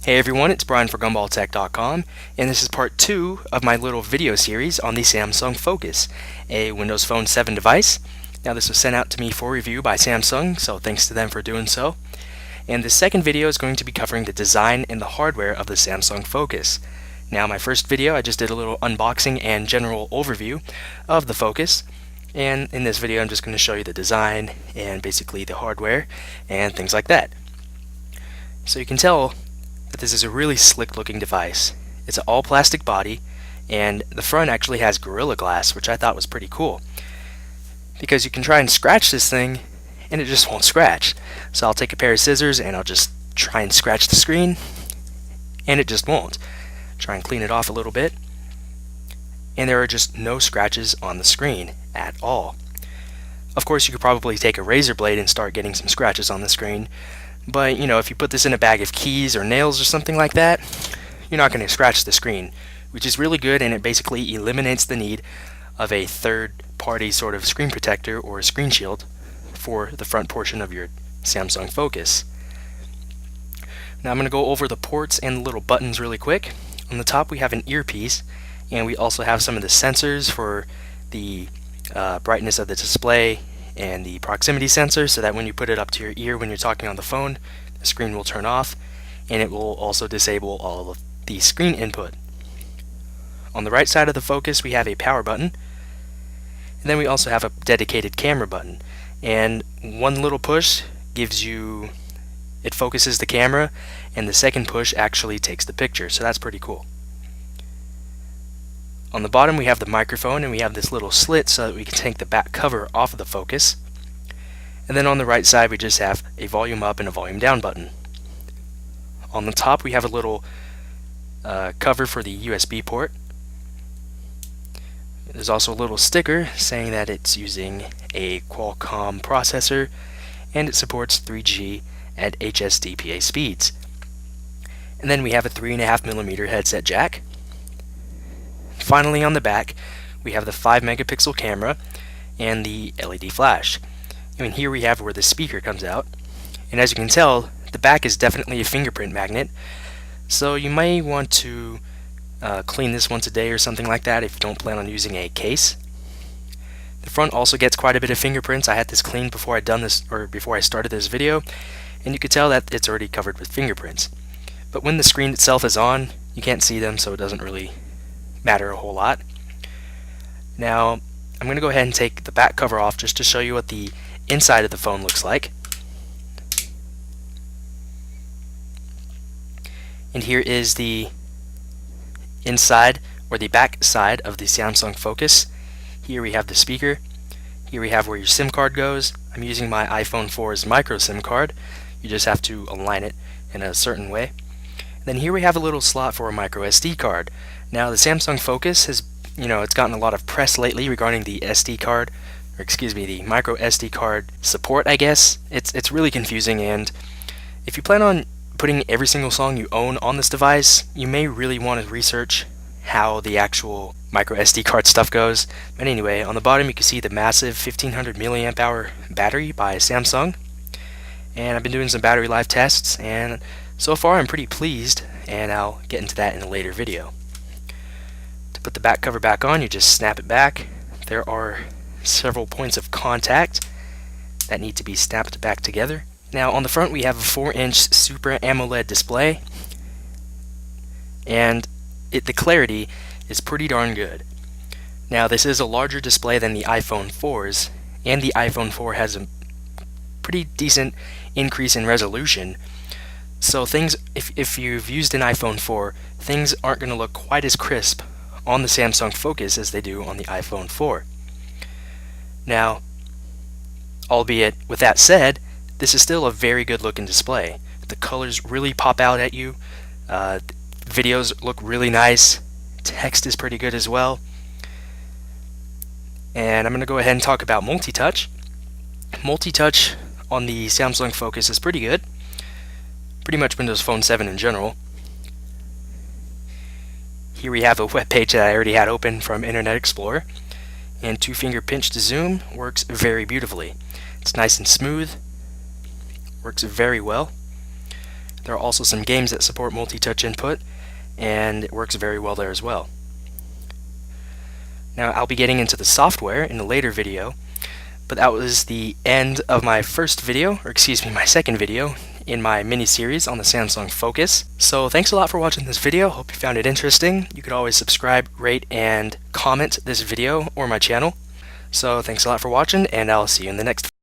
Hey everyone, it's Brian for GumballTech.com, and this is part 2 of my little video series on the Samsung Focus, a Windows Phone 7 device. Now this was sent out to me for review by Samsung, so thanks to them for doing so. And the second video is going to be covering the design and the hardware of the Samsung Focus. Now my first video I just did a little unboxing and general overview of the Focus, and in this video I'm just going to show you the design and basically the hardware and things like that. So you can tell that this is a really slick looking device. It's an all plastic body, and the front actually has Gorilla Glass, which I thought was pretty cool, because you can try and scratch this thing and it just won't scratch. So I'll take a pair of scissors and I'll just try and scratch the screen and it just won't. Try and clean it off a little bit and there are just no scratches on the screen at all. Of course you could probably take a razor blade and start getting some scratches on the screen, but if you put this in a bag of keys or nails or something like that, you're not going to scratch the screen, which is really good, and it basically eliminates the need of a third-party sort of screen protector or a screen shield for the front portion of your Samsung Focus. Now I'm going to go over the ports and the little buttons really quick. On the top we have an earpiece, and we also have some of the sensors for the brightness of the display and the proximity sensor, so that when you put it up to your ear when you're talking on the phone, the screen will turn off, and it will also disable all of the screen input. On the right side of the Focus we have a power button, and then we also have a dedicated camera button, and one little push it focuses the camera, and the second push actually takes the picture, so that's pretty cool. On the bottom we have the microphone, and we have this little slit so that we can take the back cover off of the Focus. And then on the right side we just have a volume up and a volume down button. On the top we have a little cover for the USB port. There's also a little sticker saying that it's using a Qualcomm processor and it supports 3G at HSDPA speeds. And then we have a 3.5mm headset jack. Finally, on the back we have the 5-megapixel camera and the LED flash. Here we have where the speaker comes out, and as you can tell, the back is definitely a fingerprint magnet, so you may want to clean this once a day or something like that if you don't plan on using a case. The front also gets quite a bit of fingerprints. I had this cleaned before I started this video, and you could tell that it's already covered with fingerprints. But when the screen itself is on, you can't see them, so it doesn't really matter a whole lot. Now I'm going to go ahead and take the back cover off just to show you what the inside of the phone looks like. And here is the inside, or the back side, of the Samsung Focus. Here we have the speaker. Here we have where your SIM card goes. I'm using my iPhone 4's micro SIM card. You just have to align it in a certain way. And then here we have a little slot for a micro SD card. Now the Samsung Focus has, it's gotten a lot of press lately regarding the the micro SD card support, I guess. It's really confusing, and if you plan on putting every single song you own on this device, you may really want to research how the actual micro SD card stuff goes. But anyway, on the bottom you can see the massive 1500 milliamp hour battery by Samsung, and I've been doing some battery life tests, and so far I'm pretty pleased, and I'll get into that in a later video. To put the back cover back on, you just snap it back. There are several points of contact that need to be snapped back together. Now on the front we have a 4-inch Super AMOLED display, and the clarity is pretty darn good. Now this is a larger display than the iPhone 4's, and the iPhone 4 has a pretty decent increase in resolution. So if you've used an iPhone 4, things aren't going to look quite as crisp on the Samsung Focus as they do on the iPhone 4. Now, albeit with that said, this is still a very good looking display. The colors really pop out at you. Videos look really nice. Text is pretty good as well. And I'm going to go ahead and talk about multi-touch. Multi-touch on the Samsung Focus is pretty good. Pretty much Windows Phone 7 in general. Here we have a web page that I already had open from Internet Explorer, and 2-finger pinch to zoom works very beautifully. It's nice and smooth, works very well. There are also some games that support multi-touch input, and it works very well there as well. Now, I'll be getting into the software in a later video, but that was the end of my first video, or excuse me, my second video in my mini-series on the Samsung Focus. So thanks a lot for watching this video. Hope you found it interesting. You could always subscribe, rate, and comment this video or my channel. So thanks a lot for watching, and I'll see you in the next video.